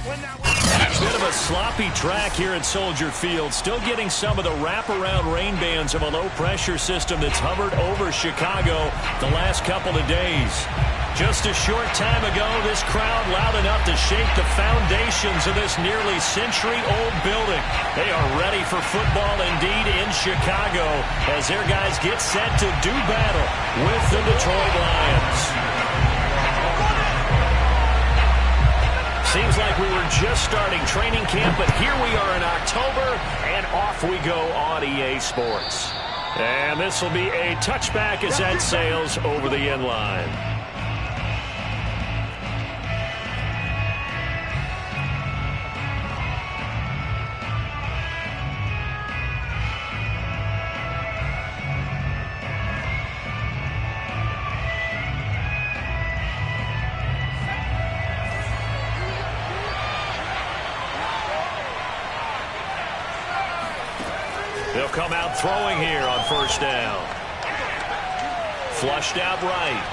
Bit of a sloppy track here at Soldier Field. Still getting some of the wraparound rain bands of a low-pressure system that's hovered over Chicago the last couple of days. Just a short time ago, this crowd loud enough to shake the foundations of this nearly century-old building. They are ready for football indeed in Chicago as their guys get set to do battle with the Detroit Lions. Seems like we were just starting training camp, but here we are in October, and off we go on EA Sports. And this will be a touchback as that sails over the end line. They'll come out throwing here on first down. Flushed out right.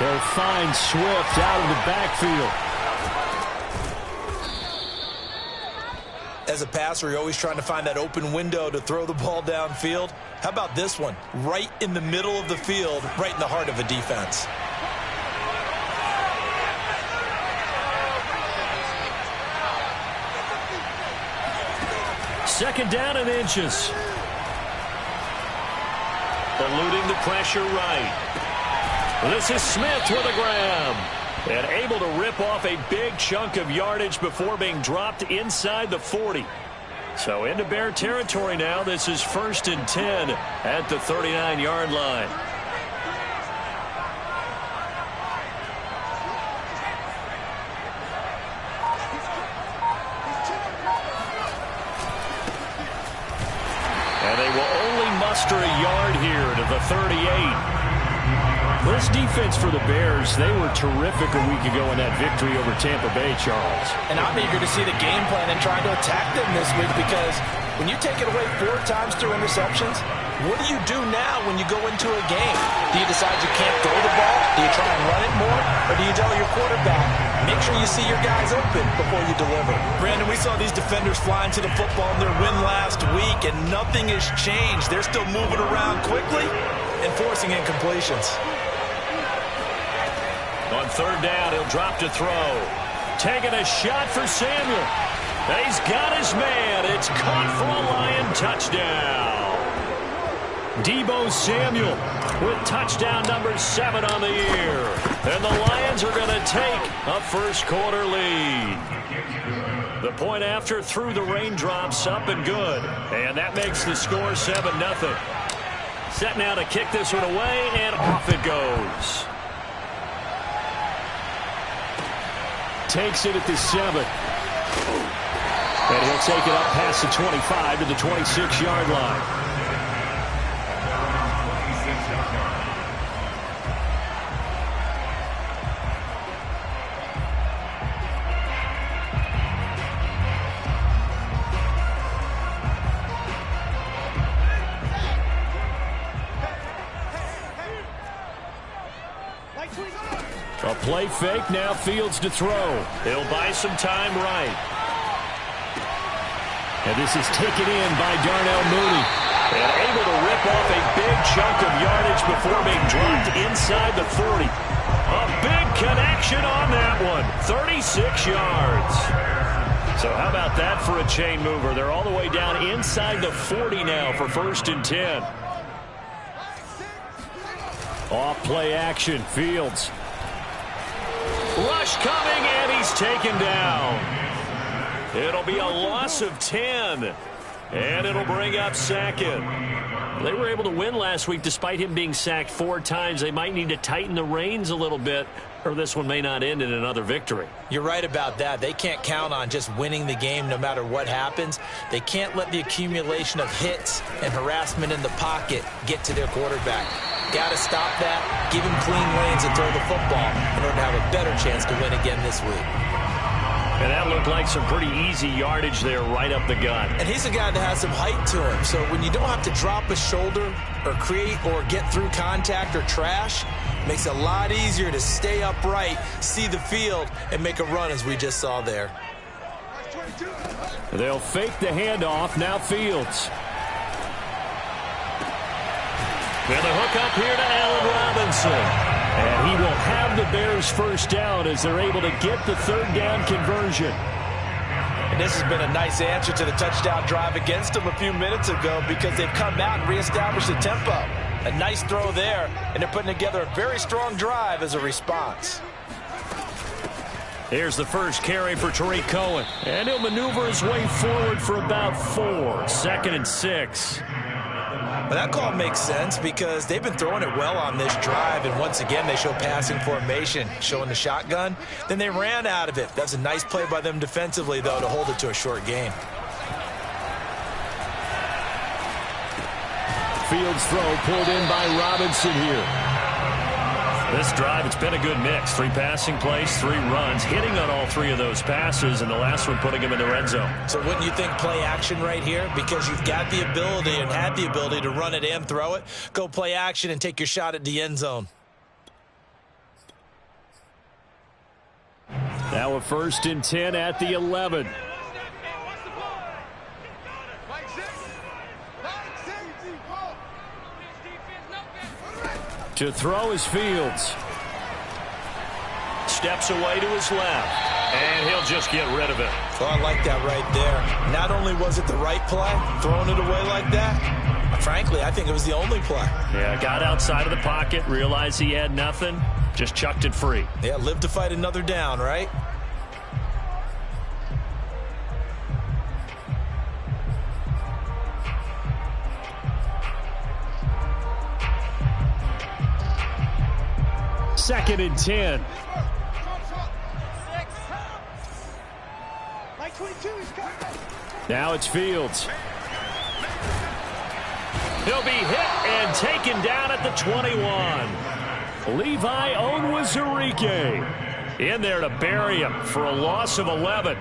They'll find Swift out of the backfield. As a passer, you're always trying to find that open window to throw the ball downfield. How about this one? Right in the middle of the field, right in the heart of a defense. Second down and inches. Eluding the pressure right. This is Smith with a grab. And able to rip off a big chunk of yardage before being dropped inside the 40. So into Bear territory now. This is 1st and 10 at the 39-yard line. And they will only muster a yard here to the 38. This defense for the Bears, they were terrific a week ago in that victory over Tampa Bay, Charles. And I'm eager to see the game plan and trying to attack them this week, because when you take it away 4 times through interceptions, what do you do now when you go into a game? Do you decide you can't throw the ball? Do you try and run it more? Or do you tell your quarterback, make sure you see your guys open before you deliver? Brandon, we saw these defenders flying to the football in their win last week, and nothing has changed. They're still moving around quickly and forcing incompletions. On third down, he'll drop to throw. Taking a shot for Samuel. He's got his man. It's caught for a Lion touchdown. Deebo Samuel with touchdown number 7 on the year. And the Lions are going to take a first-quarter lead. The point after through the raindrops, up and good. And that makes the score 7-0. Set now to kick this one away, and off it goes. Takes it at the 7. And he'll take it up past the 25 to the 26-yard line. A play fake, now Fields to throw. He'll buy some time right. And this is taken in by Darnell Mooney. And able to rip off a big chunk of yardage before being dropped inside the 40. A big connection on that one. 36 yards. So how about that for a chain mover? They're all the way down inside the 40 now for 1st and 10. Off play action, Fields. Rush coming, and he's taken down. It'll be a loss of 10, and it'll bring up 2nd. They were able to win last week despite him being sacked 4 times. They might need to tighten the reins a little bit, or this one may not end in another victory. You're right about that. They can't count on just winning the game no matter what happens. They can't let the accumulation of hits and harassment in the pocket get to their quarterback. Got to stop that, give him clean lanes and throw the football in order to have a better chance to win again this week. And that looked like some pretty easy yardage there right up the gut. And he's a guy that has some height to him, so when you don't have to drop a shoulder or create or get through contact or trash, Makes it a lot easier to stay upright, see the field, and make a run as we just saw there. They'll fake the handoff. Now Fields. With a hook up here to Allen Robinson. And he will have the Bears first down as they're able to get the third down conversion. And this has been a nice answer to the touchdown drive against them a few minutes ago because they've come out and reestablished the tempo. A nice throw there, and they're putting together a very strong drive as a response. Here's the first carry for Tariq Cohen. And he'll maneuver his way forward for about 4. 2nd and 6. But that call makes sense because they've been throwing it well on this drive, and once again they show passing formation, showing the shotgun. Then they ran out of it. That's a nice play by them defensively, though, to hold it to a short game. Fields throw pulled in by Robinson here. This drive, it's been a good mix. 3 passing plays, 3 runs, hitting on all 3 of those passes, and the last one putting him in the red zone. So wouldn't you think play action right here? Because you've got the ability and had the ability to run it and throw it. Go play action and take your shot at the end zone. Now a 1st and 10 at the 11. To throw is Fields. Steps away to his left. And he'll just get rid of it. Well, I like that right there. Not only was it the right play, throwing it away like that, frankly, I think it was the only play. Yeah, got outside of the pocket, realized he had nothing, just chucked it free. Yeah, live to fight another down, right? Second and 10. Now it's Fields. He'll be hit and taken down at the 21. Levi Onwuzurike in there to bury him for a loss of 11.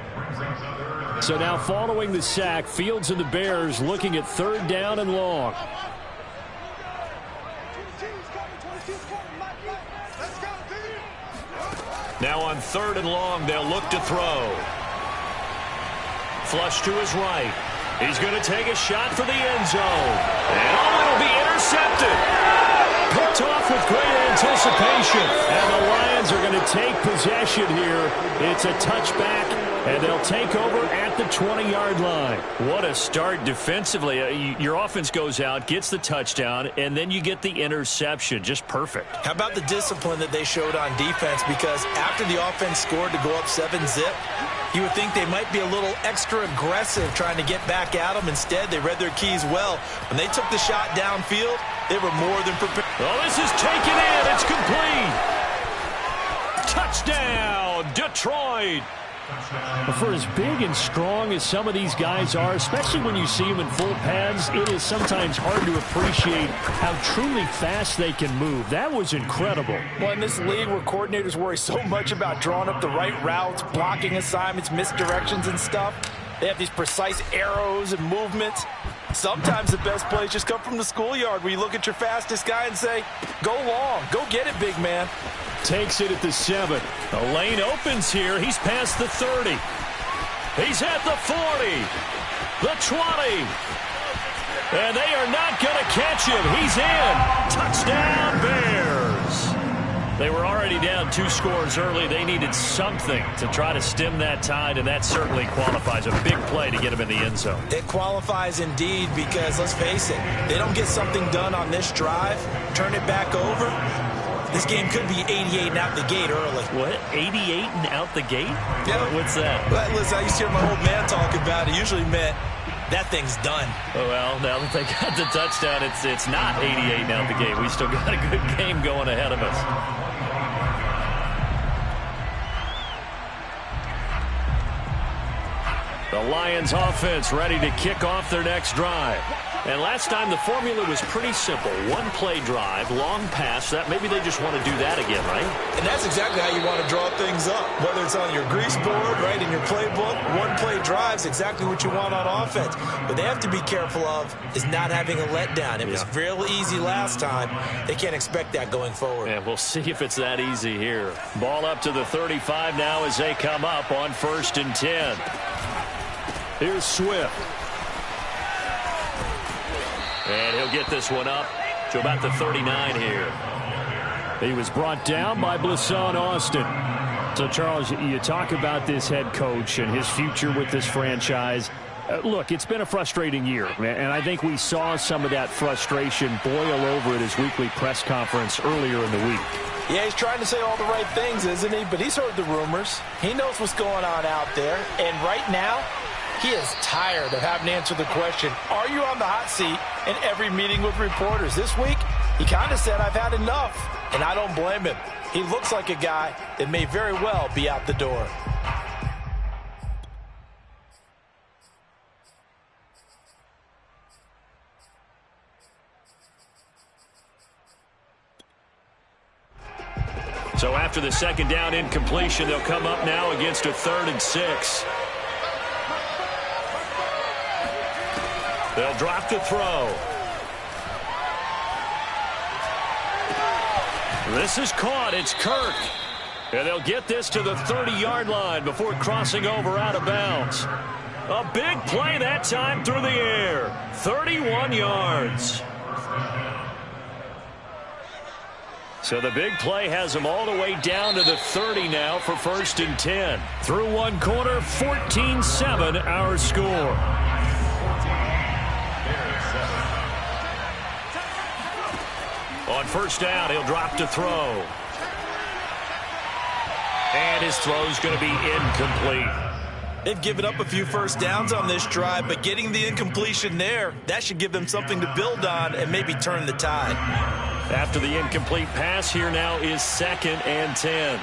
So now following the sack, Fields and the Bears looking at 3rd down and long. Now on 3rd and long, they'll look to throw. Flush to his right. He's going to take a shot for the end zone. And it'll be intercepted. Picked off with great anticipation. And the Lions are going to take possession here. It's a touchback, and they'll take over at the 20-yard line. What a start defensively. Your offense goes out, gets the touchdown, and then you get the interception. Just perfect. How about the discipline that they showed on defense? Because after the offense scored to go up 7-zip, you would think they might be a little extra aggressive trying to get back at them. Instead, they read their keys well. When they took the shot downfield, they were more than prepared. Oh, this is taken in. It's complete. Touchdown, Detroit. For as big and strong as some of these guys are, especially when you see them in full pads, it is sometimes hard to appreciate how truly fast they can move. That was incredible. Well, in this league where coordinators worry so much about drawing up the right routes, blocking assignments, misdirections and stuff, they have these precise arrows and movements. Sometimes the best plays just come from the schoolyard where you look at your fastest guy and say, go long, go get it, big man. Takes it at the 7. The lane opens here. He's past the 30. He's at the 40. The 20. And they are not going to catch him. He's in. Touchdown, Bears. They were already down 2 scores early. They needed something to try to stem that tide, and that certainly qualifies. A big play to get him in the end zone. It qualifies indeed because, let's face it, they don't get something done on this drive, turn it back over. This game could be 88 and out the gate early. What? 88 and out the gate? Yeah. What's that? Well, listen, I used to hear my old man talk about it. Usually meant that thing's done. Oh, well, now that they got the touchdown, it's not 88 and out the gate. We still got a good game going ahead of us. The Lions offense ready to kick off their next drive. And last time the formula was pretty simple. 1-play drive, long pass. That maybe they just want to do that again, right? And that's exactly how you want to draw things up. Whether it's on your grease board, right, in your playbook, 1-play drive. drives, exactly what you want on offense. What they have to be careful of is not having a letdown. It was real easy last time. They can't expect that going forward. And we'll see if it's that easy here. Ball up to the 35 now as they come up on 1st and 10. Here's Swift. And he'll get this one up to about the 39 here. He was brought down by Blasson Austin. So, Charles, you talk about this head coach and his future with this franchise. Look, it's been a frustrating year, and I think we saw some of that frustration boil over at his weekly press conference earlier in the week. Yeah, he's trying to say all the right things, isn't he? But he's heard the rumors. He knows what's going on out there. And right now, he is tired of having to answer the question, are you on the hot seat in every meeting with reporters? This week, he kind of said, I've had enough, and I don't blame him. He looks like a guy that may very well be out the door. So after the second down incompletion, they'll come up now against a 3rd and 6. They'll drop the throw. This is caught. It's Kirk. And they'll get this to the 30-yard line before crossing over out of bounds. A big play that time through the air. 31 yards. So the big play has them all the way down to the 30 now for 1st and 10. Through one quarter, 14-7 our score. On 1st down, he'll drop to throw. And his throw's going to be incomplete. They've given up a few first downs on this drive, but getting the incompletion there, that should give them something to build on and maybe turn the tide. After the incomplete pass, here now is 2nd and 10.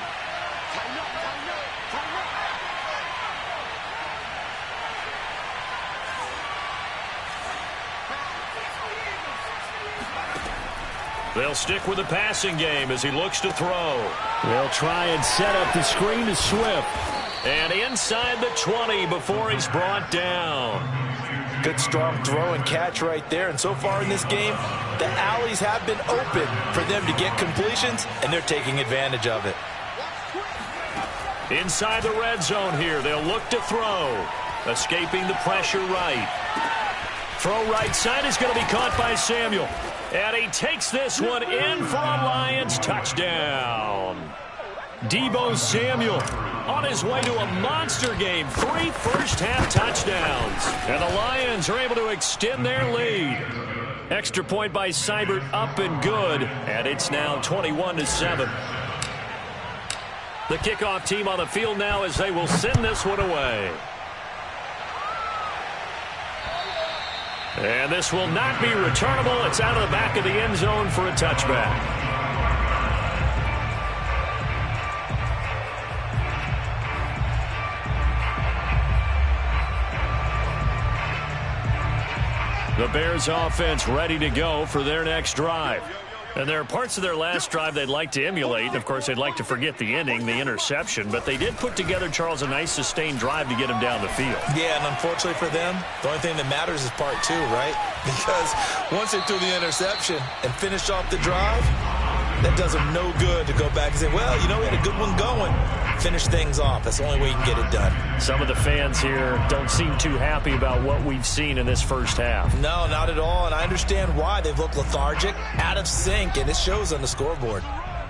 They'll stick with the passing game as he looks to throw. They'll try and set up the screen to Swift. And inside the 20 before he's brought down. Good strong throw and catch right there. And so far in this game, the alleys have been open for them to get completions, and they're taking advantage of it. Inside the red zone here, they'll look to throw. Escaping the pressure right. Throw right side is going to be caught by Samuel. And he takes this one in for a Lions touchdown. Deebo Samuel on his way to a monster game. 3 first-half touchdowns. And the Lions are able to extend their lead. Extra point by Seibert up and good. And it's now 21-7. The kickoff team on the field now as they will send this one away. And this will not be returnable. It's out of the back of the end zone for a touchback. The Bears offense ready to go for their next drive. And there are parts of their last drive they'd like to emulate. Of course, they'd like to forget the ending, the interception. But they did put together, Charles, a nice sustained drive to get him down the field. Yeah, and unfortunately for them, the only thing that matters is part 2, right? Because once they threw the interception and finished off the drive, that does them no good to go back and say, well, you know, we had a good one going. Finish things off. That's the only way you can get it done. Some of the fans here don't seem too happy about what we've seen in this first half. No, not at all, and I understand why. They've looked lethargic, out of sync, and it shows on the scoreboard.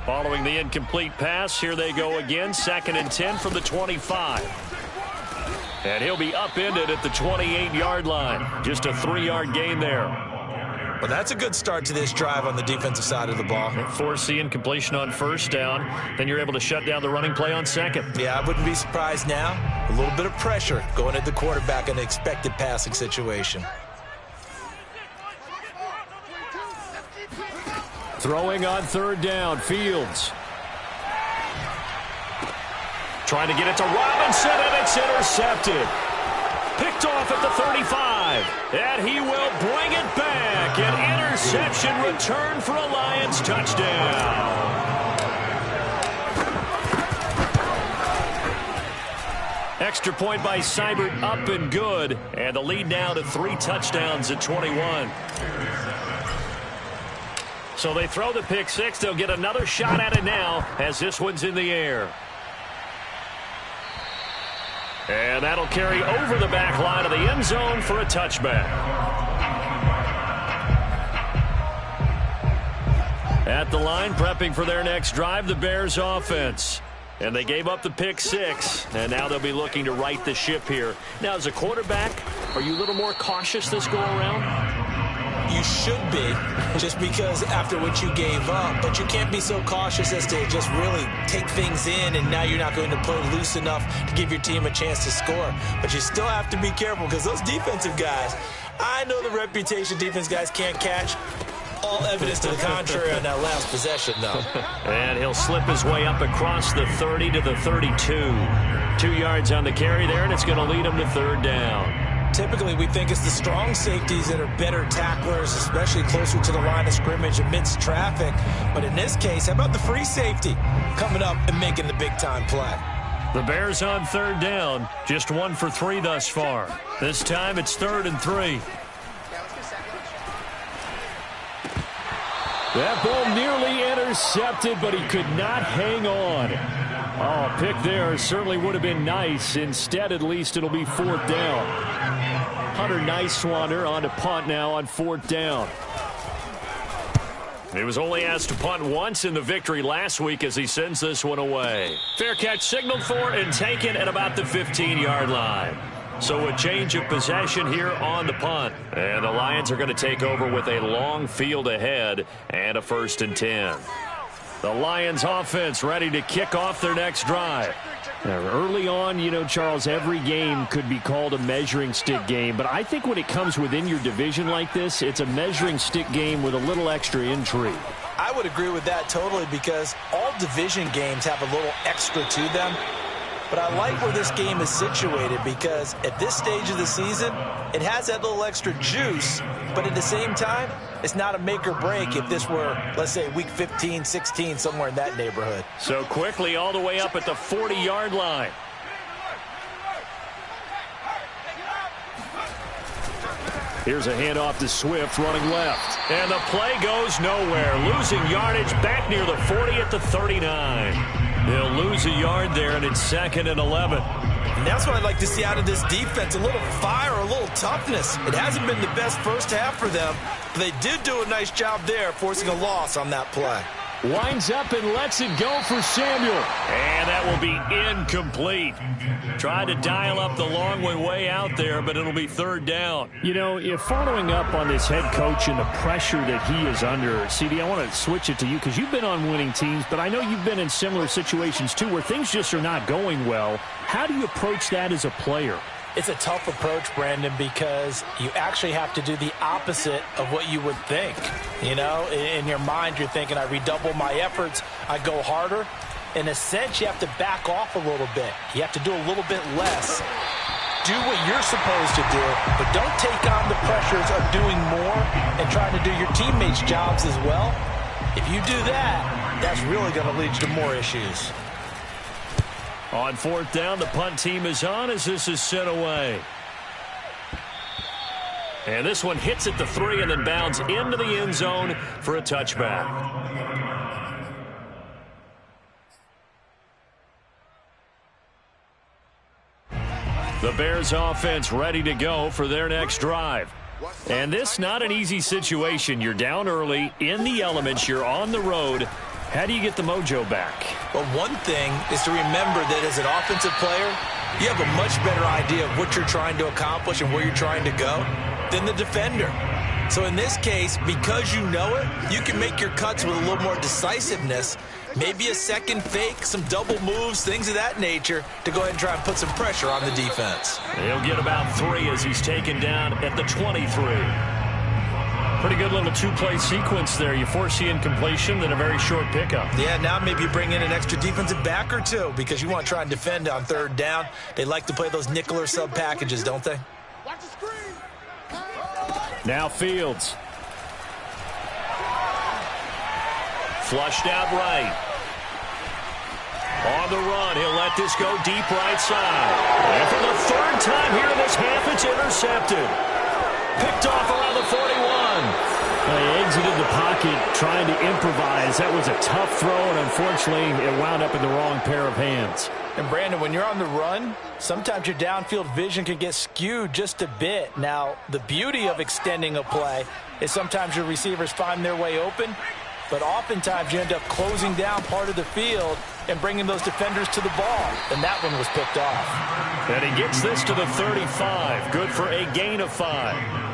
Following the incomplete pass, here they go again. 2nd and 10 from the 25. And he'll be upended at the 28-yard line. Just a 3-yard gain there. Well, that's a good start to this drive on the defensive side of the ball. Force the incompletion on 1st down. Then you're able to shut down the running play on 2nd. Yeah, I wouldn't be surprised now. A little bit of pressure going at the quarterback in an expected passing situation. Throwing on 3rd down, Fields. Trying to get it to Robinson, and it's intercepted. Picked off at the 35, and he will bring it back. An interception return for a Lions touchdown. Extra point by Seibert, up and good. And the lead now to 3 touchdowns at 21. So they throw the pick six. They'll get another shot at it now as this one's in the air. And that'll carry over the back line of the end zone for a touchback. At the line, prepping for their next drive, the Bears offense. And they gave up the pick six, and now they'll be looking to right the ship here. Now, as a quarterback, are you a little more cautious this go-around? You should be, just because after what you gave up. But you can't be so cautious as to just really take things in, and now you're not going to play loose enough to give your team a chance to score. But you still have to be careful, because those defensive guys, I know the reputation defense guys can't catch. All evidence to the contrary on that last possession, though. And he'll slip his way up across the 30 to the 32. 2 yards on the carry there, and it's going to lead him to third down. Typically, we think it's the strong safeties that are better tacklers, especially closer to the line of scrimmage amidst traffic. But in this case, how about the free safety coming up and making the big-time play? The Bears on third down, just 1 for 3 thus far. This time it's 3rd and 3. That ball nearly intercepted, but he could not hang on. Oh, pick there certainly would have been nice. Instead, at least it'll be 4th down. Hunter Niswander on to punt now on 4th down. He was only asked to punt once in the victory last week as he sends this one away. Fair catch signaled for and taken at about the 15-yard line. So a change of possession here on the punt. And the Lions are going to take over with a long field ahead and a 1st and 10. The Lions offense ready to kick off their next drive. Now, early on, you know, Charles, every game could be called a measuring stick game. But I think when it comes within your division like this, it's a measuring stick game with a little extra intrigue. I would agree with that totally, because all division games have a little extra to them. But I like where this game is situated, because at this stage of the season, it has that little extra juice, but at the same time, it's not a make or break if this were, let's say, week 15, 16, somewhere in that neighborhood. So quickly all the way up at the 40-yard line. Here's a handoff to Swift running left. And the play goes nowhere. Losing yardage back near the 40 at the 39. They'll lose a yard there, and it's 2nd and 11. And that's what I'd like to see out of this defense, a little fire, a little toughness. It hasn't been the best first half for them, but they did do a nice job there, forcing a loss on that play. Winds up and lets it go for Samuel. And that will be incomplete. Tried to dial up the long way out there, but it'll be 3rd down. You know, if following up on this head coach and the pressure that he is under, CD, I want to switch it to you because you've been on winning teams, but I know you've been in similar situations too where things just are not going well. How do you approach that as a player? It's a tough approach, Brandon, because you actually have to do the opposite of what you would think. You know, in your mind, you're thinking, I redouble my efforts, I go harder. In a sense, you have to back off a little bit. You have to do a little bit less. Do what you're supposed to do, but don't take on the pressures of doing more and trying to do your teammates' jobs as well. If you do that, that's really going to lead to more issues. On 4th down, the punt team is on as this is sent away. And this one hits at the 3 and then bounds into the end zone for a touchback. The Bears offense ready to go for their next drive. And this not an easy situation. You're down early, in the elements, you're on the road. How do you get the mojo back? Well, one thing is to remember that as an offensive player, you have a much better idea of what you're trying to accomplish and where you're trying to go than the defender. So in this case, because you know it, you can make your cuts with a little more decisiveness, maybe a second fake, some double moves, things of that nature, to go ahead and try and put some pressure on the defense. He'll get about 3 as he's taken down at the 23. Pretty good little 2-play sequence there. You force the incompletion, then a very short pickup. Yeah, now maybe you bring in an extra defensive back or two because you want to try and defend on 3rd down. They like to play those nickel or sub packages, don't they? Watch the screen. Now Fields. Flushed out right. On the run, he'll let this go deep right side. And for the third time here in this half, it's intercepted. Picked off around the 41. He exited the pocket trying to improvise. That was a tough throw, and unfortunately, it wound up in the wrong pair of hands. And, Brandon, when you're on the run, sometimes your downfield vision can get skewed just a bit. Now, the beauty of extending a play is sometimes your receivers find their way open, but oftentimes you end up closing down part of the field and bringing those defenders to the ball. And that one was picked off. And he gets this to the 35. Good for a gain of 5.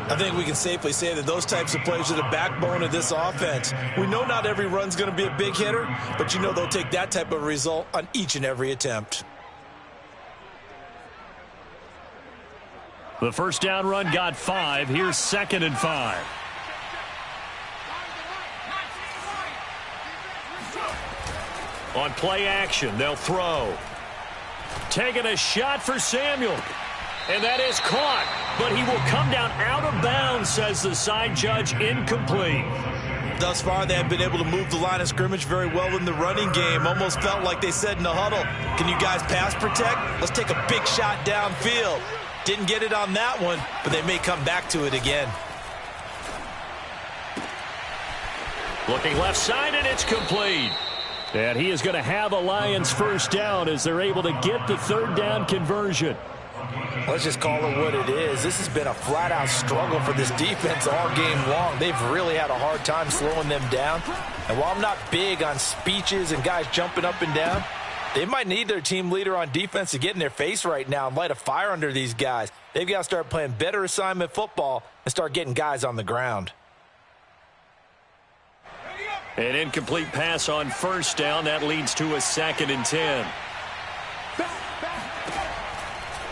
I think we can safely say that those types of plays are the backbone of this offense. We know not every run's going to be a big hitter, but you know they'll take that type of result on each and every attempt. The first down run got 5. Here's 2nd and 5. On play action, they'll throw. Taking a shot for Samuel. And that is caught, but he will come down out of bounds, says the side judge, incomplete. Thus far, they have been able to move the line of scrimmage very well in the running game. Almost felt like they said in the huddle, can you guys pass protect? Let's take a big shot downfield. Didn't get it on that one, but they may come back to it again. Looking left side, and it's complete. And he is going to have a Lions first down as they're able to get the third down conversion. Let's just call it what it is. This has been a flat-out struggle for this defense all game long. They've really had a hard time slowing them down. And while I'm not big on speeches and guys jumping up and down, they might need their team leader on defense to get in their face right now and light a fire under these guys. They've got to start playing better assignment football and start getting guys on the ground. An incomplete pass on first down. That leads to a 2nd and 10.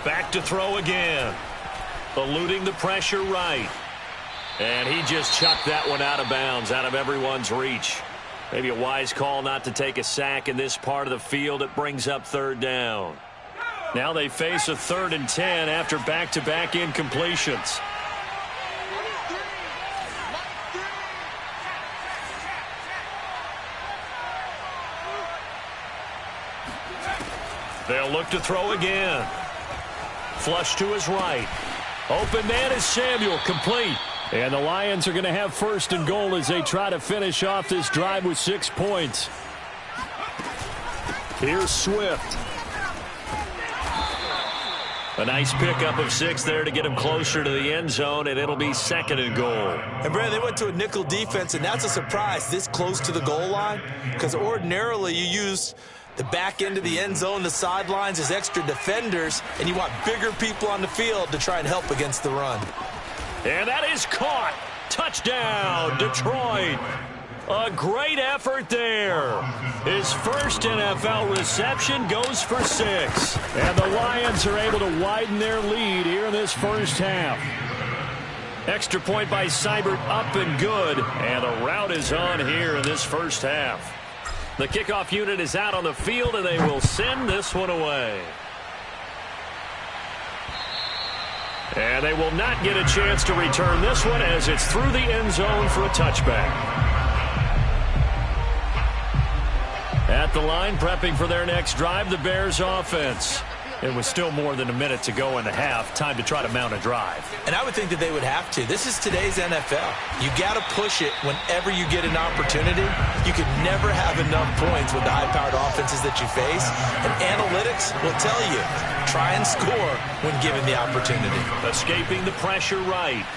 Back to throw again. Eluding the pressure right. And he just chucked that one out of bounds, out of everyone's reach. Maybe a wise call not to take a sack in this part of the field. It brings up third down. Now they face a 3rd and 10 after back-to-back incompletions. They'll look to throw again. Flush to his right. Open man is Samuel, complete. And the Lions are going to have 1st and goal as they try to finish off this drive with 6 points. Here's Swift. A nice pickup of 6 there to get him closer to the end zone, and it'll be 2nd and goal. And, Brad, they went to a nickel defense, and that's a surprise this close to the goal line, because ordinarily you use the back end of the end zone, the sidelines as extra defenders, and you want bigger people on the field to try and help against the run. And that is caught. Touchdown, Detroit. A great effort there. His first NFL reception goes for 6. And the Lions are able to widen their lead here in this first half. Extra point by Seibert, up and good. And the route is on here in this first half. The kickoff unit is out on the field, and they will send this one away. And they will not get a chance to return this one as it's through the end zone for a touchback. At the line, prepping for their next drive, the Bears offense. It was still more than a minute to go in the half. Time to try to mount a drive. And I would think that they would have to. This is today's NFL. You got to push it whenever you get an opportunity. You can never have enough points with the high-powered offenses that you face. And analytics will tell you, try and score when given the opportunity. Escaping the pressure right.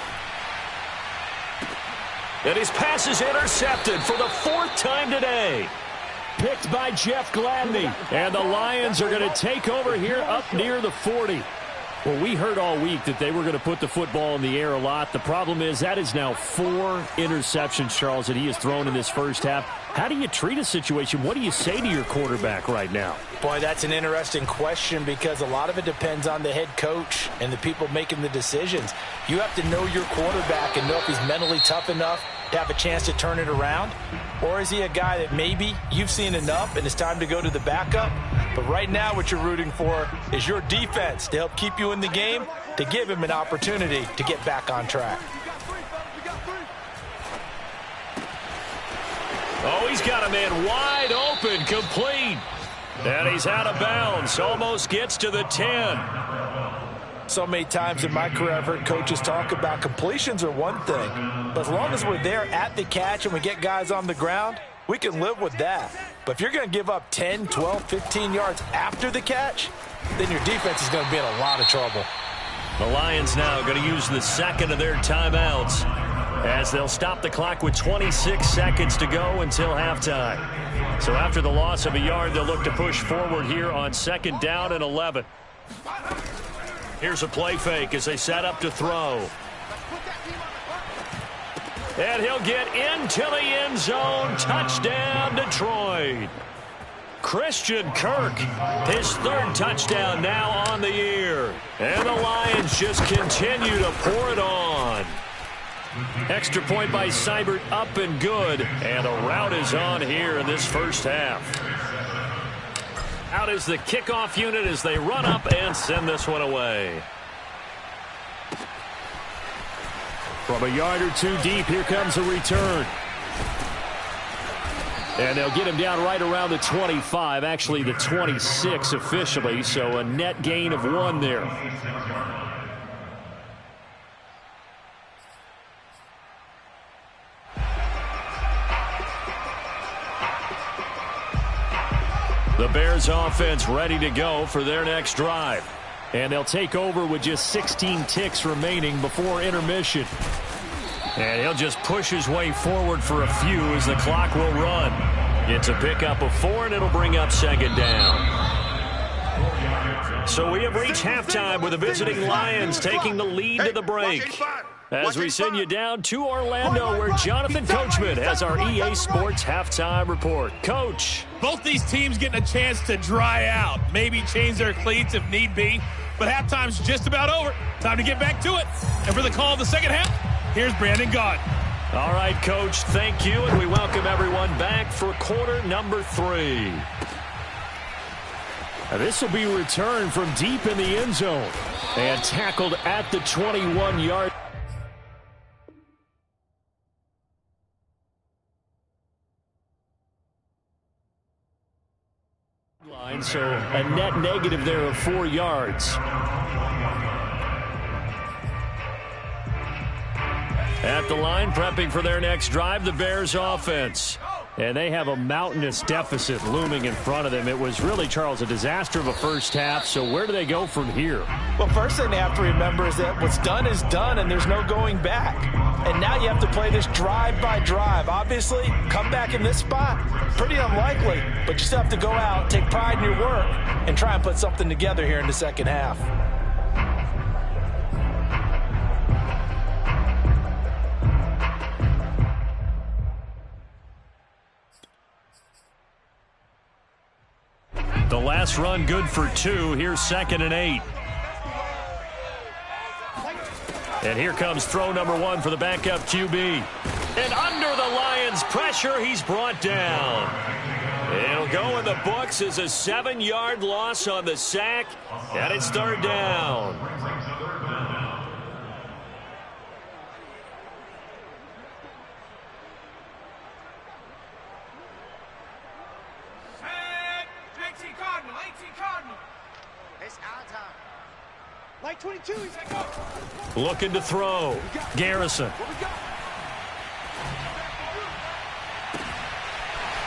And his pass is intercepted for the 4th time today. Picked by Jeff Gladney. And the Lions are going to take over here up near the 40. Well, we heard all week that they were going to put the football in the air a lot. The problem is that is now 4 interceptions, Charles, that he has thrown in this first half. How do you treat a situation? What do you say to your quarterback right now? Boy, that's an interesting question because a lot of it depends on the head coach and the people making the decisions. You have to know your quarterback and know if he's mentally tough enough to have a chance to turn it around. Or is he a guy that maybe you've seen enough and it's time to go to the backup? But right now what you're rooting for is your defense to help keep you in the game, to give him an opportunity to get back on track. Oh, he's got a man wide open, complete. And he's out of bounds. Almost gets to the 10. So many times in my career, I've heard coaches talk about completions are one thing. But as long as we're there at the catch and we get guys on the ground, we can live with that. But if you're going to give up 10, 12, 15 yards after the catch, then your defense is going to be in a lot of trouble. The Lions now going to use the second of their timeouts as they'll stop the clock with 26 seconds to go until halftime. So after the loss of a yard, they'll look to push forward here on 2nd down and 11. Here's a play fake as they set up to throw. And he'll get into the end zone. Touchdown, Detroit. Christian Kirk, his 3rd touchdown now on the year. And the Lions just continue to pour it on. Extra point by Seibert, up and good. And a rout is on here in this first half. Out is the kickoff unit as they run up and send this one away. From a yard or two deep, here comes a return. And they'll get him down right around the 25, actually the 26 officially, so a net gain of 1 there. The Bears offense ready to go for their next drive. And they'll take over with just 16 ticks remaining before intermission. And he'll just push his way forward for a few as the clock will run. It's a pickup of 4, and it'll bring up 2nd down. So we have reached halftime with the visiting Lions taking the lead to the break. As we send you down to Orlando, where Jonathan Coachman has our EA Sports halftime report. Coach. Both these teams getting a chance to dry out, maybe change their cleats if need be. But halftime's just about over. Time to get back to it. And for the call of the second half, here's Brandon Gaudin. All right, Coach, thank you, and we welcome everyone back for quarter number 3. Now this will be returned from deep in the end zone and tackled at the 21-yard line, so a net negative there of 4 yards. At the line, prepping for their next drive, the Bears offense. And they have a mountainous deficit looming in front of them. It was really, Charles, a disaster of a first half, so where do they go from here? Well, first thing they have to remember is that what's done is done, and there's no going back. And now you have to play this drive by drive. Obviously, come back in this spot, pretty unlikely, but you still have to go out, take pride in your work, and try and put something together here in the second half. The last run good for 2. Here's 2nd and 8. And here comes throw number 1 for the backup QB. And under the Lions' pressure, he's brought down. It'll go in the books as a 7-yard loss on the sack, and it's 3rd down. Light 22, he's like, go. Looking to throw. Garrison.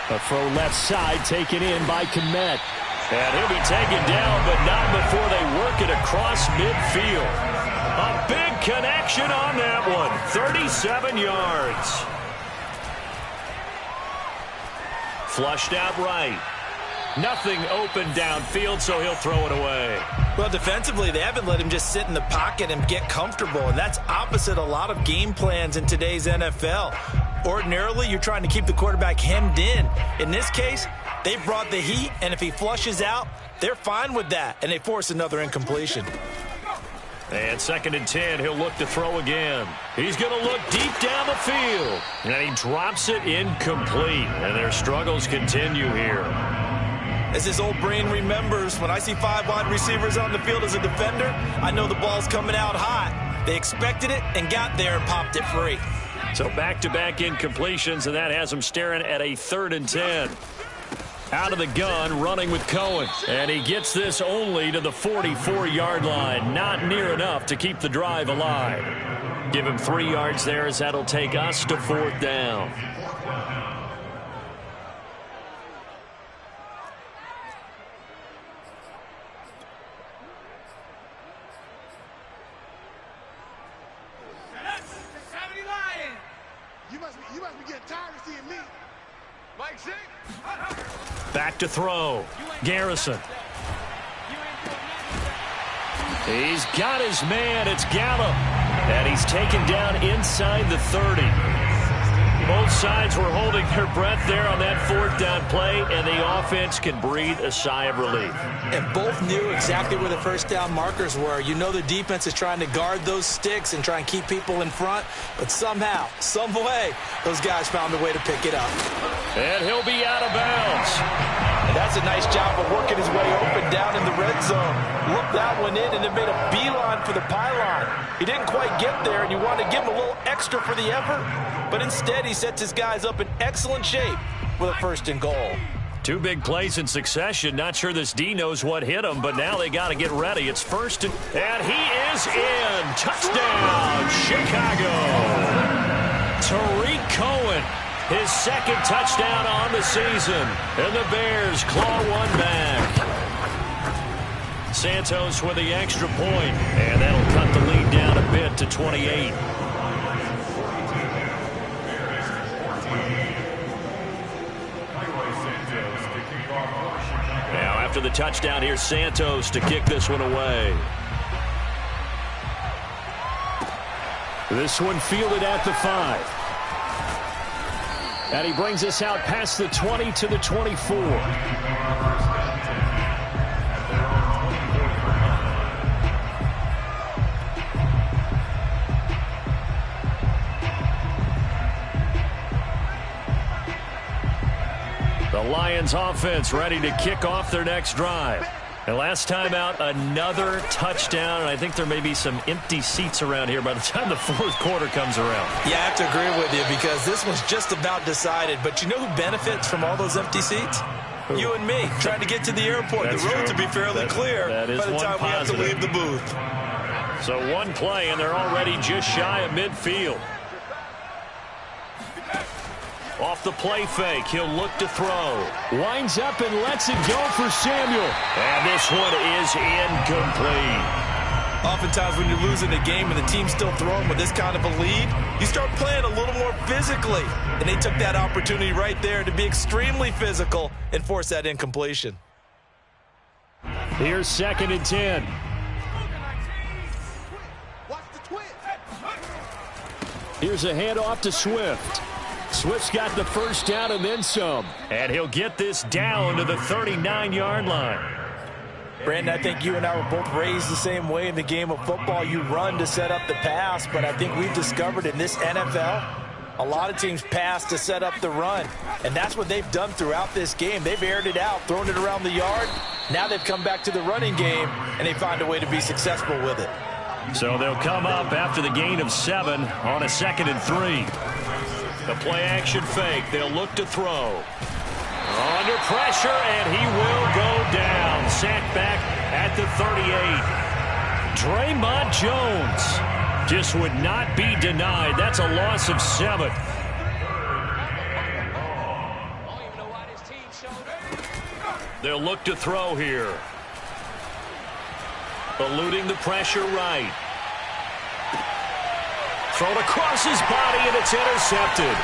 A throw left side taken in by Kmet. And he'll be taken down, but not before they work it across midfield. A big connection on that one. 37 yards. Flushed out right. Nothing open downfield, so he'll throw it away. Well, defensively, they haven't let him just sit in the pocket and get comfortable, and that's opposite a lot of game plans in today's NFL. Ordinarily, you're trying to keep the quarterback hemmed in. In this case, they brought the heat, and if he flushes out, they're fine with that, and they force another incompletion. And 2nd and 10, he'll look to throw again. He's going to look deep down the field, and he drops it incomplete, and their struggles continue here. As his old brain remembers, when I see 5 wide receivers on the field as a defender, I know the ball's coming out hot. They expected it and got there and popped it free. So back-to-back incompletions, and that has them staring at a 3rd and 10. Out of the gun, running with Cohen. And he gets this only to the 44-yard line. Not near enough to keep the drive alive. Give him 3 yards there as that'll take us to 4th down. You must be getting tired of seeing me. Back to throw. Garrison. He's got his man. It's Gallup. And he's taken down inside the 30. Both sides were holding their breath there on that 4th down play, and the offense can breathe a sigh of relief. And both knew exactly where the first down markers were. You know the defense is trying to guard those sticks and try and keep people in front, but somehow, some way, those guys found a way to pick it up. And he'll be out of bounds. And that's a nice job of working his way open down in the red zone. Looked that one in and then made a beeline for the pylon. He didn't quite get there, and you want to give him a little extra for the effort, but instead he sets his guys up in excellent shape with a 1st and goal. 2 big plays in succession. Not sure this D knows what hit him, but now they got to get ready. It's 1st and he is in. Touchdown, Chicago. Tariq Cohen, his 2nd touchdown on the season. And the Bears claw one back. Santos with the extra point, and that'll cut the lead down a bit to 28. Now after the touchdown, here's Santos to kick this one away. This one fielded at the 5. And he brings us out past the 20 to the 24. The Lions offense ready to kick off their next drive. And last time out, another touchdown. And I think there may be some empty seats around here by the time the 4th quarter comes around. Yeah, I have to agree with you because this one's just about decided. But you know who benefits from all those empty seats? You and me, trying to get to the airport. That's the road true. to be fairly clear that is by the one time positive. we have to leave the booth. So one play, and they're already just shy of midfield. Off the play fake, he'll look to throw. Winds up and lets it go for Samuel. And this one is incomplete. Oftentimes when you're losing a game and the team's still throwing with this kind of a lead, you start playing a little more physically. And they took that opportunity right there to be extremely physical and force that incompletion. Here's 2nd and 10. Watch the twist. Here's a handoff to Swift. Swift's got the 1st down and then some. And he'll get this down to the 39-yard line. Brandon, I think you and I were both raised the same way in the game of football. You run to set up the pass, but I think we've discovered in this NFL, a lot of teams pass to set up the run. And that's what they've done throughout this game. They've aired it out, thrown it around the yard. Now they've come back to the running game, and they find a way to be successful with it. So they'll come up after the gain of 7 on a 2nd and 3. The play-action fake. They'll look to throw. Under pressure, and he will go down. Sacked back at the 38. Draymond Jones just would not be denied. That's a loss of 7. They'll look to throw here. Eluding the pressure right. Thrown across his body, and it's intercepted.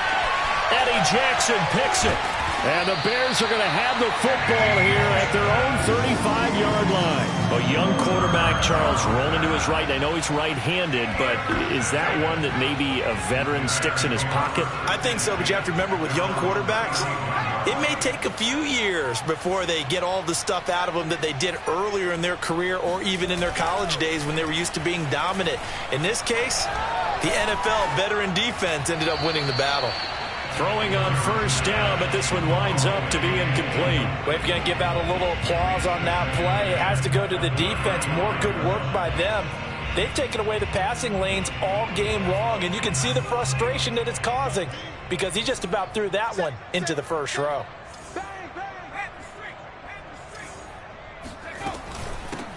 Eddie Jackson picks it. And the Bears are going to have the football here at their own 35-yard line. A young quarterback, Charles, rolling to his right. I know he's right-handed, but is that one that maybe a veteran sticks in his pocket? I think so, but you have to remember with young quarterbacks, it may take a few years before they get all the stuff out of them that they did earlier in their career or even in their college days when they were used to being dominant. In this case, the NFL veteran defense ended up winning the battle. Throwing on 1st down, but this one winds up to be incomplete. We're going to give out a little applause on that play. It has to go to the defense. More good work by them. They've taken away the passing lanes all game long, and you can see the frustration that it's causing because he just about threw that one into the 1st row.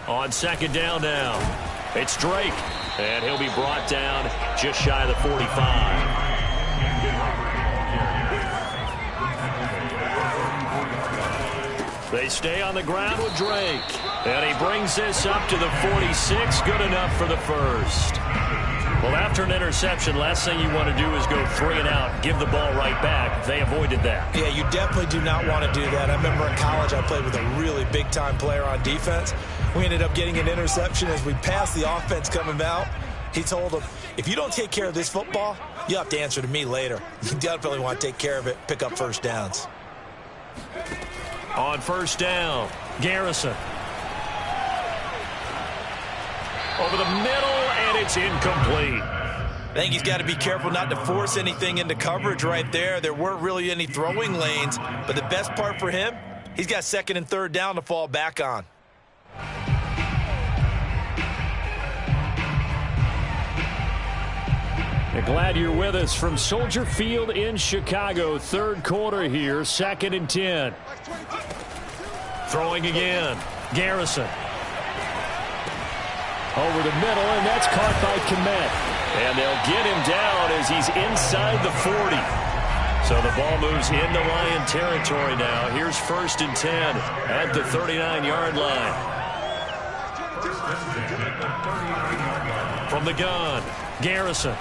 On second down now, it's Drake, and he'll be brought down just shy of the 45. They stay on the ground with Drake, and he brings this up to the 46, good enough for the first. Well, after an interception, last thing you want to do is go 3 and out, give the ball right back. They avoided that. Yeah, you definitely do not want to do that. I remember in college I played with a really big-time player on defense. We ended up getting an interception as we passed the offense coming out. He told him, if you don't take care of this football, you'll have to answer to me later. You definitely want to take care of it, pick up first downs. On first down, Garrison. Over the middle, and it's incomplete. I think he's got to be careful not to force anything into coverage right there. There weren't really any throwing lanes, but the best part for him, he's got second and third down to fall back on. Glad you're with us from Soldier Field in Chicago. Third quarter here, 2nd and 10. Throwing again, Garrison. Over the middle, and that's caught by Kmet. And they'll get him down as he's inside the 40. So the ball moves into Lion territory now. Here's 1st and 10 at the 39-yard line. From the gun, Garrison.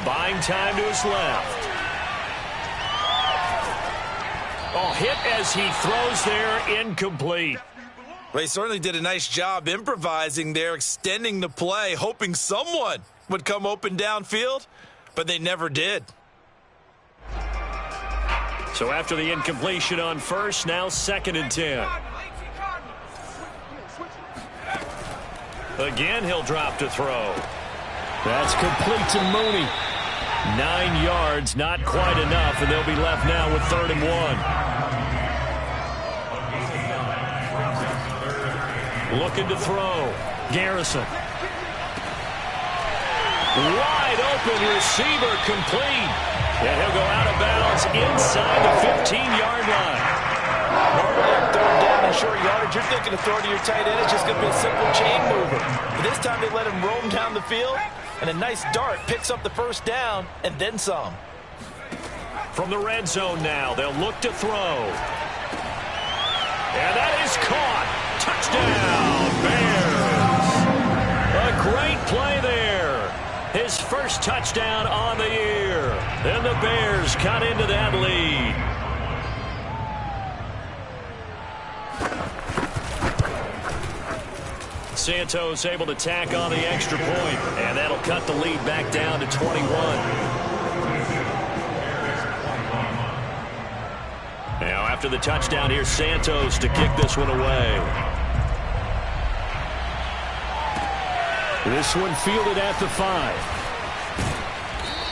Buying time to his left. Oh, hit as he throws there, incomplete. Well, he certainly did a nice job improvising there, extending the play, hoping someone would come open downfield, but they never did. So after the incompletion on first, now 2nd and 10. Again, he'll drop to throw. That's complete to Mooney. 9 yards, not quite enough, and they'll be left now with 3rd and 1. Looking to throw. Garrison. Wide open receiver, complete. And he'll go out of bounds inside the 15-yard line. Normally on third down and short yardage, you're thinking of throwing to your tight end. It's just going to be a simple chain mover. But this time they let him roam down the field, and a nice dart picks up the first down and then some. From the red zone now, they'll look to throw. And that is caught. Touchdown, Bears. A great play there. His first touchdown on the year. And the Bears cut into that lead. Santos able to tack on the extra point, and that'll cut the lead back down to 21. Now after the touchdown, here's Santos to kick this one away. This one fielded at the 5.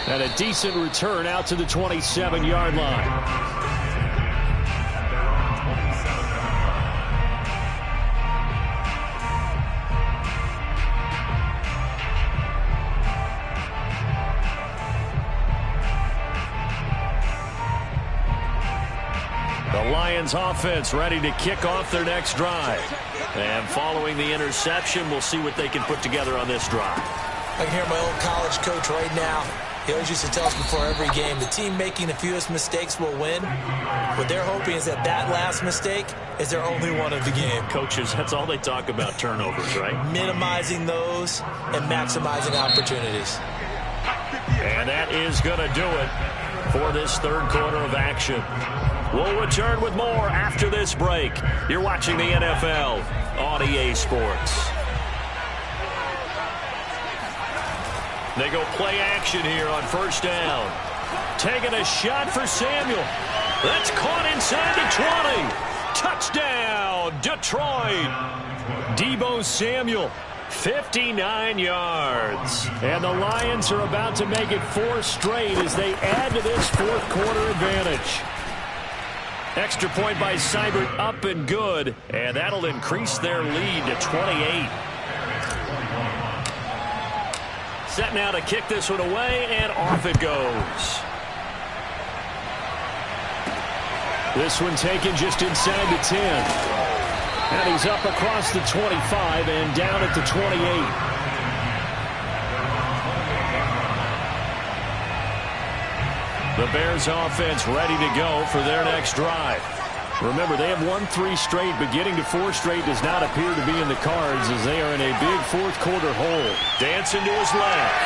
And a decent return out to the 27-yard line. The Lions offense ready to kick off their next drive. And following the interception, we'll see what they can put together on this drive. I can hear my old college coach right now. He always used to tell us before every game, the team making the fewest mistakes will win. What they're hoping is that that last mistake is their only one of the game. Coaches, that's all they talk about, turnovers, right? Minimizing those and maximizing opportunities. And that is going to do it for this third quarter of action. We'll return with more after this break. You're watching the NFL on EA Sports. They go play action here on first down. Taking a shot for Samuel. That's caught inside the 20. Touchdown, Detroit. Deebo Samuel, 59 yards. And the Lions are about to make it 4 straight as they add to this fourth quarter advantage. Extra point by Seibert, up and good, and that'll increase their lead to 28. Set now to kick this one away, and off it goes. This one taken just inside the 10. And he's up across the 25 and down at the 28. The Bears offense ready to go for their next drive. Remember, they have won 3 straight, but getting to 4 straight does not appear to be in the cards as they are in a big fourth quarter hole. Dancing to his left.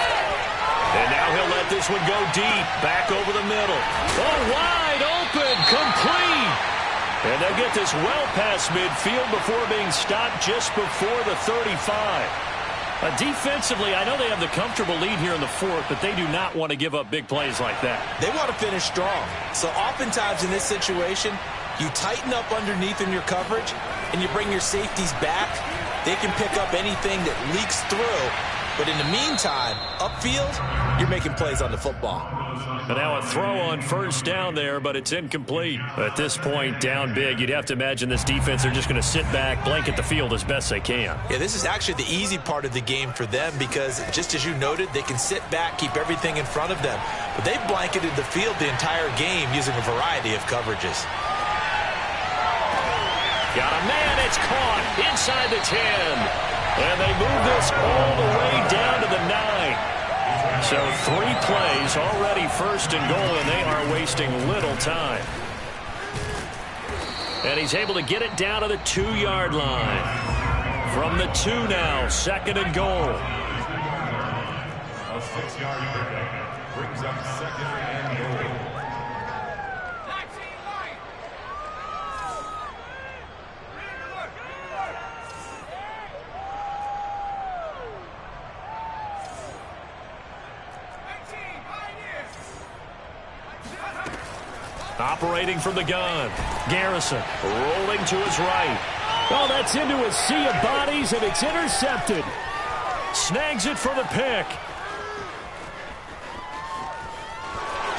And now he'll let this one go deep. Back over the middle. Oh, wide open. Complete. And they'll get this well past midfield before being stopped just before the 35. Defensively, I know they have the comfortable lead here in the fourth, but they do not want to give up big plays like that. They want to finish strong. So oftentimes in this situation, you tighten up underneath in your coverage, and you bring your safeties back. They can pick up anything that leaks through. But in the meantime, upfield, you're making plays on the football. And now a throw on first down there, but it's incomplete. At this point, down big, you'd have to imagine this defense are just going to sit back, blanket the field as best they can. Yeah, this is actually the easy part of the game for them because, just as you noted, they can sit back, keep everything in front of them. But they've blanketed the field the entire game using a variety of coverages. Got a man, it's caught inside the 10. And they move this all the way down to the 9. So 3 plays already first and goal, and they are wasting little time. And he's able to get it down to the 2-yard line. From the 2 now, second and goal. A 6-yard pickup brings up second and goal. Operating from the gun. Garrison rolling to his right. Oh, that's into a sea of bodies, and it's intercepted. Snags it for the pick.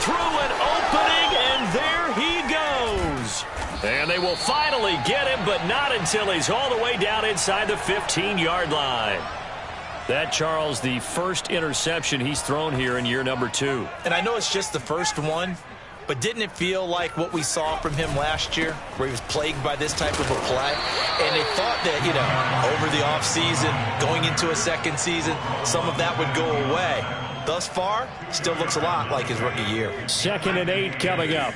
Through an opening, and there he goes. And they will finally get him, but not until he's all the way down inside the 15-yard line. That, Charles, the first interception he's thrown here in year number 2. And I know it's just the first one, but didn't it feel like what we saw from him last year, where he was plagued by this type of a play? And they thought that, over the offseason, going into a second season, some of that would go away. Thus far, still looks a lot like his rookie year. 2nd and 8 coming up.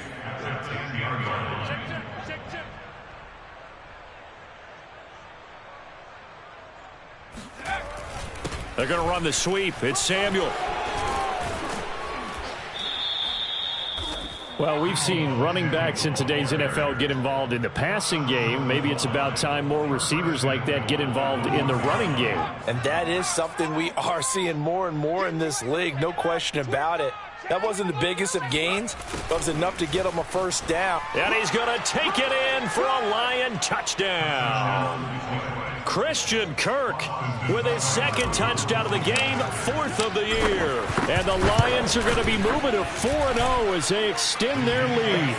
They're going to run the sweep. It's Samuel. Well, we've seen running backs in today's NFL get involved in the passing game. Maybe it's about time more receivers like that get involved in the running game. And that is something we are seeing more and more in this league, no question about it. That wasn't the biggest of gains, but it was enough to get him a first down. And he's going to take it in for a Lion touchdown. Christian Kirk with his 2nd touchdown of the game, 4th of the year. And the Lions are going to be moving to 4-0 as they extend their lead.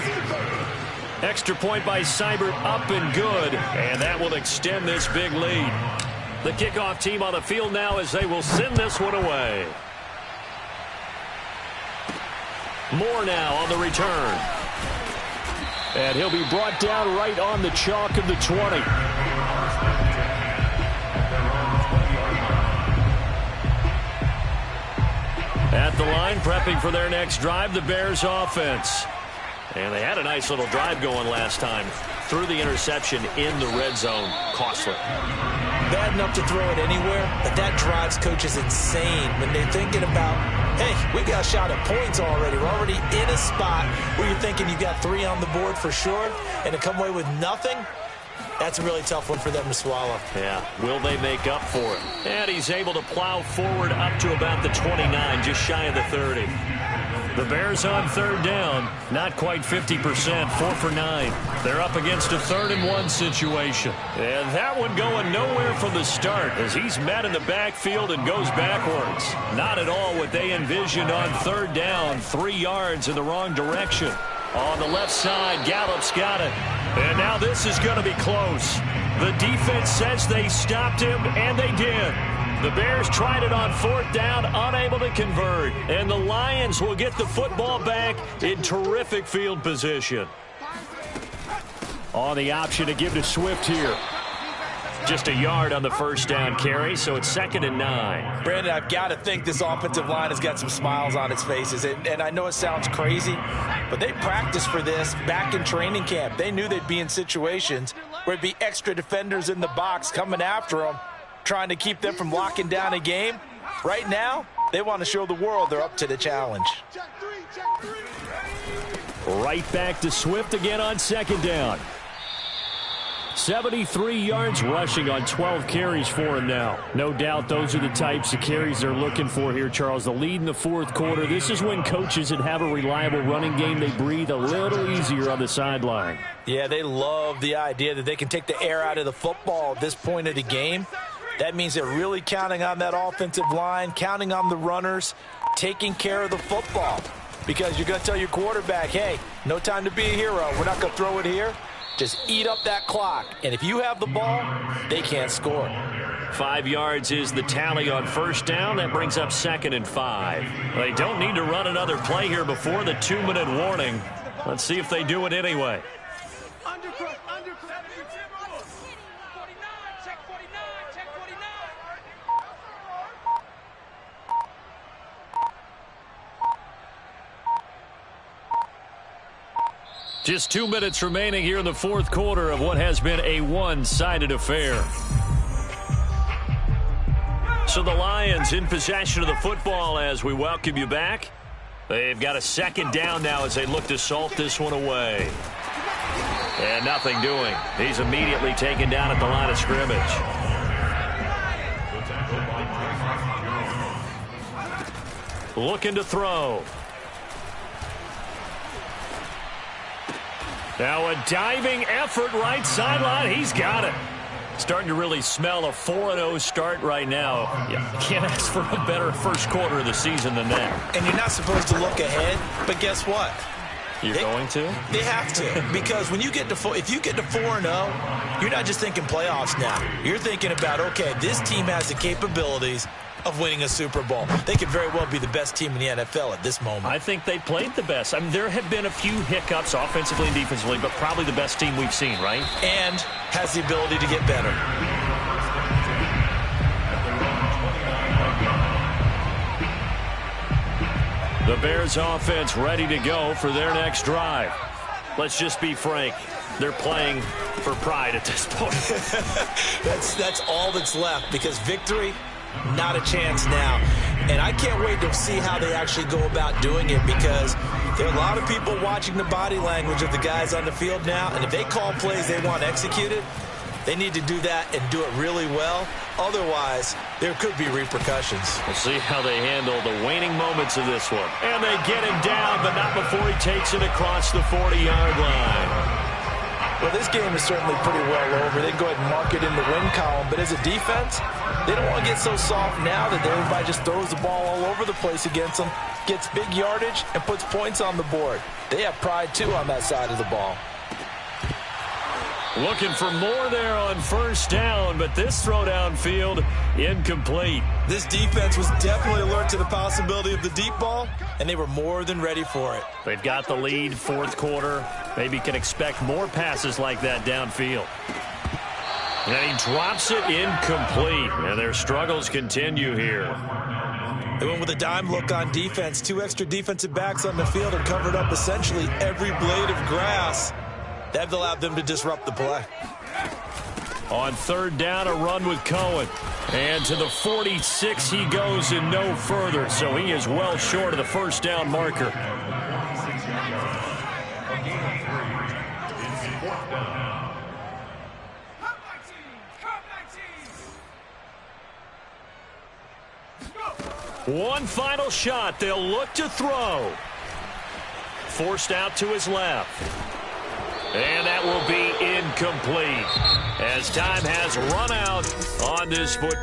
Extra point by Seibert, up and good. And that will extend this big lead. The kickoff team on the field now as they will send this one away. Moore now on the return. And he'll be brought down right on the chalk of the 20. At the line, prepping for their next drive, the Bears offense. And they had a nice little drive going last time. Threw the interception in the red zone. Costly. Bad enough to throw it anywhere, but that drives coaches insane when they're thinking about, hey, we got a shot at points already. We're already in a spot where you're thinking you got 3 on the board for sure, and to come away with nothing, that's a really tough one for them to swallow. Yeah, will they make up for it? And he's able to plow forward up to about the 29, just shy of the 30. The Bears on 3rd down, not quite 50%, 4 for 9. They're up against a 3rd and 1 situation. And that one going nowhere from the start as he's met in the backfield and goes backwards. Not at all what they envisioned on 3rd down, 3 yards in the wrong direction. On the left side, Gallup's got it. And now this is going to be close. The defense says they stopped him, and they did. The Bears tried it on 4th down, unable to convert. And the Lions will get the football back in terrific field position. On the option to give to Swift here. Just a yard on the first down carry, so it's 2nd and 9. Brandon, I've got to think this offensive line has got some smiles on its faces. And I know it sounds crazy, but they practiced for this back in training camp. They knew they'd be in situations where it'd be extra defenders in the box coming after them, trying to keep them from locking down a game. Right now, they want to show the world they're up to the challenge. Right back to Swift again on 2nd down. 73 yards rushing on 12 carries for him now. No doubt those are the types of carries they're looking for here, Charles. The lead in the 4th quarter. This is when coaches that have a reliable running game, they breathe a little easier on the sideline. Yeah, they love the idea that they can take the air out of the football at this point of the game. That means they're really counting on that offensive line, counting on the runners, taking care of the football. Because you're going to tell your quarterback, hey, no time to be a hero. We're not going to throw it here. Just eat up that clock. And if you have the ball, they can't score. 5 yards is the tally on first down. That brings up 2nd and 5. They don't need to run another play here before the 2-minute warning. Let's see if they do it anyway. Just 2 minutes remaining here in the 4th quarter of what has been a one-sided affair. So the Lions in possession of the football as we welcome you back. They've got a 2nd down now as they look to salt this one away. And nothing doing. He's immediately taken down at the line of scrimmage. Looking to throw. Now a diving effort right sideline. He's got it. Starting to really smell a 4-0 start right now. Yeah, can't ask for a better first quarter of the season than that. And you're not supposed to look ahead, but guess what? You're going to? They have to, because when you get to if you get to 4-0, you're not just thinking playoffs now. You're thinking about, okay, this team has the capabilities of winning a Super Bowl. They could very well be the best team in the NFL at this moment. I think they played the best. I mean, there have been a few hiccups offensively and defensively, but probably the best team we've seen, right? And has the ability to get better. The Bears offense ready to go for their next drive. Let's just be frank. They're playing for pride at this point. That's all that's left, because victory, not a chance now. And I can't wait to see how they actually go about doing it, because there are a lot of people watching the body language of the guys on the field now, and if they call plays they want executed, they need to do that and do it really well. Otherwise, there could be repercussions. We'll see how they handle the waning moments of this one. And they get him down, but not before he takes it across the 40-yard line. Well, this game is certainly pretty well over. They can go ahead and mark it in the win column. But as a defense, they don't want to get so soft now that everybody just throws the ball all over the place against them, gets big yardage, and puts points on the board. They have pride, too, on that side of the ball. Looking for more there on first down, but this throw downfield incomplete. This defense was definitely alert to the possibility of the deep ball, and they were more than ready for it. They've got the lead, 4th quarter. Maybe can expect more passes like that downfield. And he drops it incomplete, and their struggles continue here. They went with a dime look on defense. 2 extra defensive backs on the field and covered up essentially every blade of grass. That allowed them to disrupt the play. On 3rd down, a run with Cohen. And to the 46 he goes and no further. So he is well short of the first down marker. One final shot. They'll look to throw. Forced out to his left. And that will be incomplete as time has run out on this football.